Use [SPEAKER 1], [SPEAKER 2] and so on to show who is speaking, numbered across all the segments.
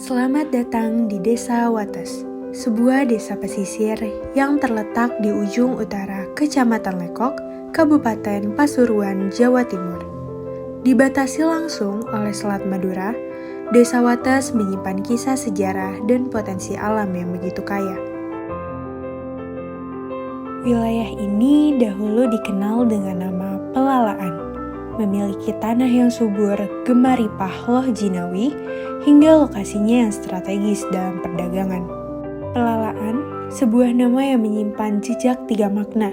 [SPEAKER 1] Selamat datang di Desa Wates, sebuah desa pesisir yang terletak di ujung utara Kecamatan Lekok, Kabupaten Pasuruan, Jawa Timur. Dibatasi langsung oleh Selat Madura, Desa Wates menyimpan kisah sejarah dan potensi alam yang begitu kaya. Wilayah ini dahulu dikenal dengan nama Pelalaan, memiliki tanah yang subur, Gemaripah Loh Jinawi, hingga lokasinya yang strategis dalam perdagangan. Pelalaan, sebuah nama yang menyimpan jejak 3 makna.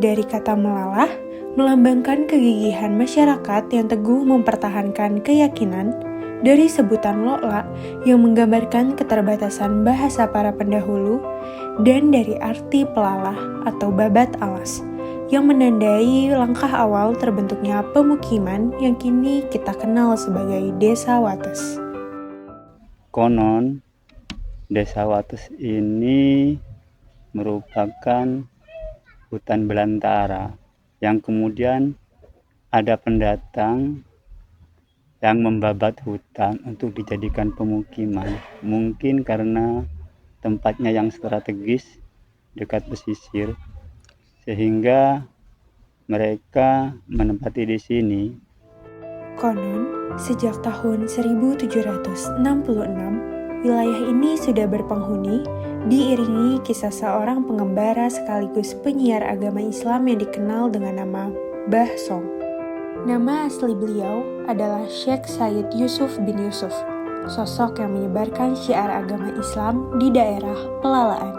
[SPEAKER 1] Dari kata melalah, melambangkan kegigihan masyarakat yang teguh mempertahankan keyakinan, dari sebutan lo'la yang menggambarkan keterbatasan bahasa para pendahulu, dan dari arti pelalah atau babat alas, yang menandai langkah awal terbentuknya pemukiman yang kini kita kenal sebagai Desa Wates.
[SPEAKER 2] Konon, Desa Wates ini merupakan hutan belantara yang kemudian ada pendatang yang membabat hutan untuk dijadikan pemukiman. Mungkin karena tempatnya yang strategis dekat pesisir, sehingga mereka menempati di sini.
[SPEAKER 1] Konon, sejak tahun 1766, wilayah ini sudah berpenghuni, diiringi kisah seorang pengembara sekaligus penyiar agama Islam yang dikenal dengan nama Mbah Song. Nama asli beliau adalah Syekh Said Yusuf bin Yusuf, sosok yang menyebarkan syiar agama Islam di daerah Pelalaan.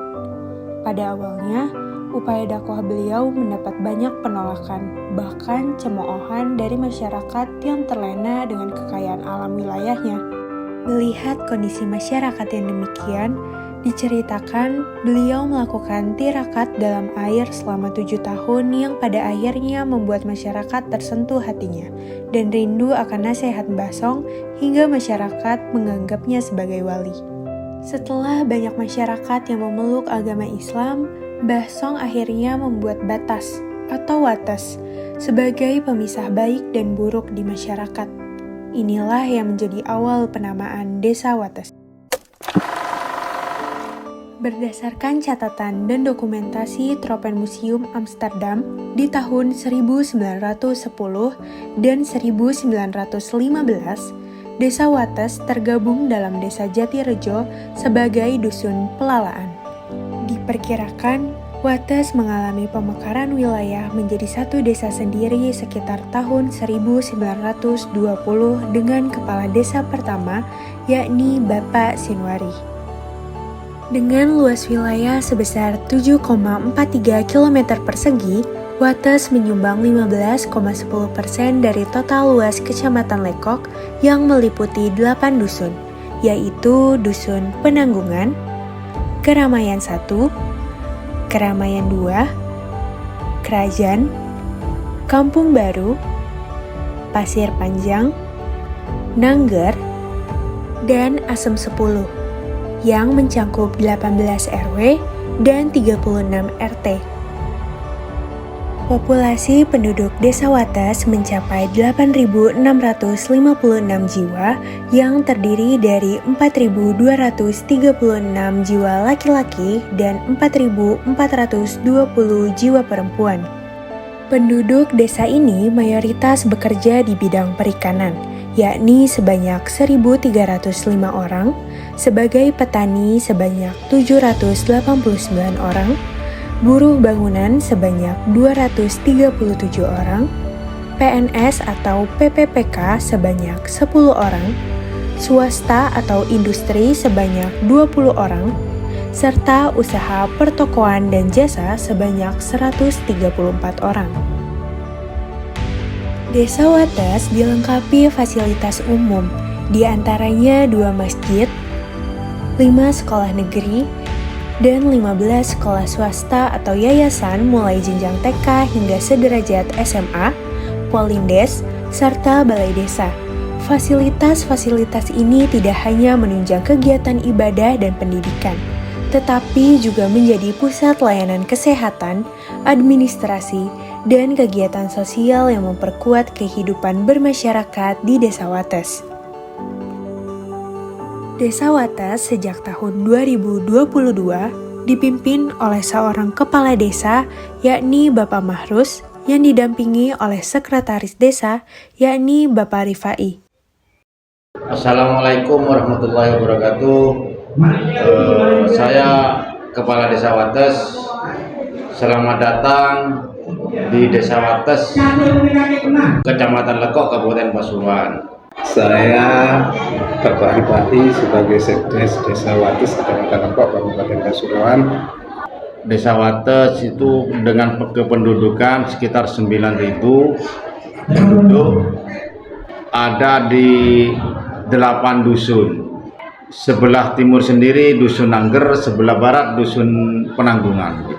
[SPEAKER 1] Pada awalnya, upaya dakwah beliau mendapat banyak penolakan, bahkan cemoohan dari masyarakat yang terlena dengan kekayaan alam wilayahnya. Melihat kondisi masyarakat yang demikian, diceritakan beliau melakukan tirakat dalam air selama 7 tahun yang pada akhirnya membuat masyarakat tersentuh hatinya dan rindu akan nasihat Mbah Song hingga masyarakat menganggapnya sebagai wali. Setelah banyak masyarakat yang memeluk agama Islam, Mbah Song akhirnya membuat batas atau wates sebagai pemisah baik dan buruk di masyarakat. Inilah yang menjadi awal penamaan Desa Wates. Berdasarkan catatan dan dokumentasi Tropenmuseum Amsterdam di tahun 1910 dan 1915, Desa Wates tergabung dalam Desa Jatirejo sebagai Dusun Pelalaan. Diperkirakan, Wates mengalami pemekaran wilayah menjadi satu desa sendiri sekitar tahun 1920 dengan kepala desa pertama, yakni Bapak Sinwari. Dengan luas wilayah sebesar 7,43 km persegi, Wates menyumbang 15,10% dari total luas Kecamatan Lekok yang meliputi 8 dusun, yaitu Dusun Penanggungan, Keramaian 1, Keramaian 2, Kerajaan, Kampung Baru, Pasir Panjang, Nangger, dan Asem 10, yang mencangkup 18 RW dan 36 RT. Populasi penduduk Desa Wates mencapai 8.656 jiwa yang terdiri dari 4.236 jiwa laki-laki dan 4.420 jiwa perempuan. Penduduk desa ini mayoritas bekerja di bidang perikanan, yakni sebanyak 1.305 orang, sebagai petani sebanyak 789 orang, buruh bangunan sebanyak 237 orang, PNS atau PPPK sebanyak 10 orang, swasta atau industri sebanyak 20 orang, serta usaha pertokoan dan jasa sebanyak 134 orang. Desa Wates dilengkapi fasilitas umum, di antaranya 2 masjid, 5 sekolah negeri, dan 15 sekolah swasta atau yayasan mulai jenjang TK hingga sederajat SMA, Polindes, serta balai desa. Fasilitas-fasilitas ini tidak hanya menunjang kegiatan ibadah dan pendidikan, tetapi juga menjadi pusat layanan kesehatan, administrasi, dan kegiatan sosial yang memperkuat kehidupan bermasyarakat di Desa Wates. Desa Wates sejak tahun 2022 dipimpin oleh seorang kepala desa, yakni Bapak Mahrus, yang didampingi oleh sekretaris desa, yakni Bapak Rifai.
[SPEAKER 3] Assalamualaikum warahmatullahi wabarakatuh. Saya Kepala Desa Wates. Selamat datang di Desa Wates, Kecamatan Lekok, Kabupaten Pasuruan.
[SPEAKER 4] Saya Bapak Rifai sebagai Sekdes Desa Wates, Kecamatan Lekok, Kabupaten Pasuruan.
[SPEAKER 3] Desa Wates itu dengan kependudukan sekitar 9.000 penduduk, ada di 8 dusun. Sebelah timur sendiri Dusun Angger, sebelah barat Dusun Penanggungan.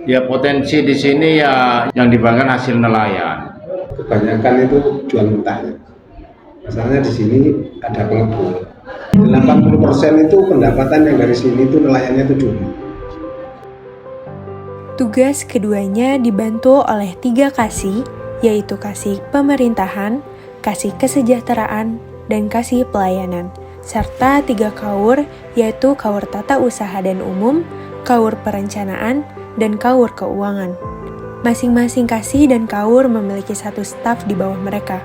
[SPEAKER 3] Ya, potensi di sini ya yang dibanggakan hasil nelayan.
[SPEAKER 4] Kebanyakan itu jual mentah. Misalnya di sini ada pengepul. 80% itu pendapatan yang dari sini itu nelayannya itu cumi.
[SPEAKER 1] Tugas keduanya dibantu oleh 3 kasih, yaitu kasih pemerintahan, kasih kesejahteraan, dan kasih pelayanan, serta 3 kaur, yaitu kaur tata usaha dan umum, kaur perencanaan, dan kaur keuangan. Masing-masing kasih dan kaur memiliki 1 staf di bawah mereka.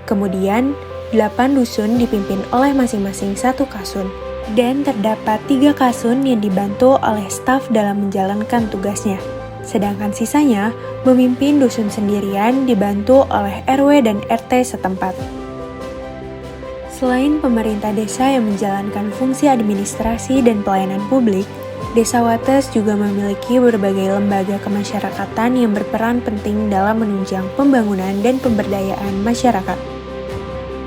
[SPEAKER 1] Kemudian, 8 dusun dipimpin oleh masing-masing 1 kasun, dan terdapat 3 kasun yang dibantu oleh staf dalam menjalankan tugasnya. Sedangkan sisanya memimpin dusun sendirian dibantu oleh RW dan RT setempat. Selain pemerintah desa yang menjalankan fungsi administrasi dan pelayanan publik, Desa Wates juga memiliki berbagai lembaga kemasyarakatan yang berperan penting dalam menunjang pembangunan dan pemberdayaan masyarakat.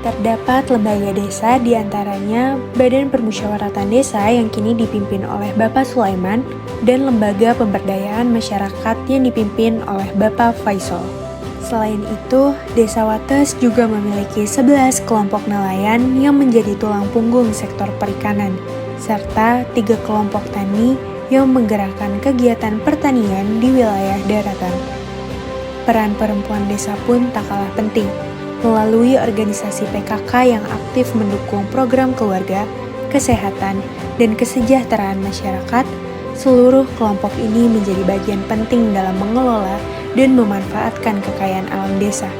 [SPEAKER 1] Terdapat lembaga desa diantaranya Badan Permusyawaratan Desa yang kini dipimpin oleh Bapak Sulaiman dan Lembaga Pemberdayaan Masyarakat yang dipimpin oleh Bapak Faisal. Selain itu, Desa Wates juga memiliki 11 kelompok nelayan yang menjadi tulang punggung sektor perikanan, serta 3 kelompok tani yang menggerakkan kegiatan pertanian di wilayah daratan. Peran perempuan desa pun tak kalah penting. Melalui organisasi PKK yang aktif mendukung program keluarga, kesehatan, dan kesejahteraan masyarakat, seluruh kelompok ini menjadi bagian penting dalam mengelola dan memanfaatkan kekayaan alam desa.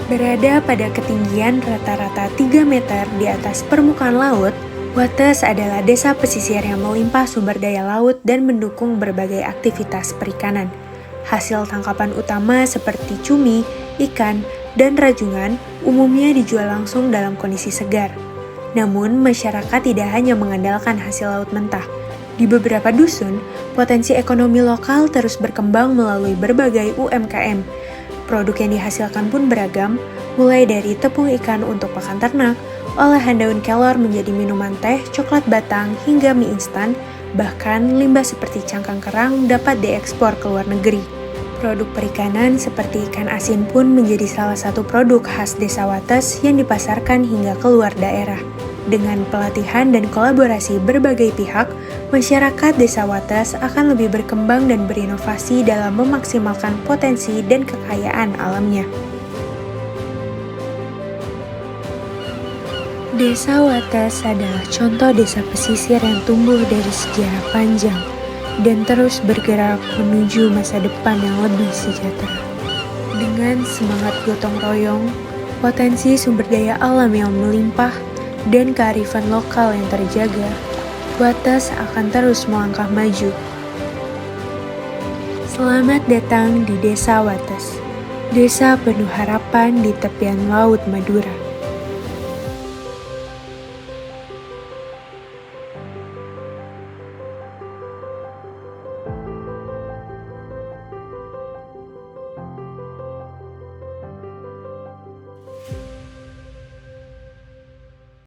[SPEAKER 1] Berada pada ketinggian rata-rata 3 meter di atas permukaan laut, Wates adalah desa pesisir yang melimpah sumber daya laut dan mendukung berbagai aktivitas perikanan. Hasil tangkapan utama seperti cumi, ikan, dan rajungan umumnya dijual langsung dalam kondisi segar. Namun, masyarakat tidak hanya mengandalkan hasil laut mentah. Di beberapa dusun, potensi ekonomi lokal terus berkembang melalui berbagai UMKM. Produk yang dihasilkan pun beragam, mulai dari tepung ikan untuk pakan ternak, olahan daun kelor menjadi minuman teh, coklat batang, hingga mie instan, bahkan limbah seperti cangkang kerang dapat diekspor ke luar negeri. Produk perikanan seperti ikan asin pun menjadi salah satu produk khas Desa Wates yang dipasarkan hingga keluar daerah. Dengan pelatihan dan kolaborasi berbagai pihak, masyarakat Desa Wates akan lebih berkembang dan berinovasi dalam memaksimalkan potensi dan kekayaan alamnya. Desa Wates adalah contoh desa pesisir yang tumbuh dari sejarah panjang dan terus bergerak menuju masa depan yang lebih sejahtera. Dengan semangat gotong royong, potensi sumber daya alam yang melimpah, dan kearifan lokal yang terjaga, Wates akan terus melangkah maju. Selamat datang di Desa Wates, desa penuh harapan di tepian Laut Madura.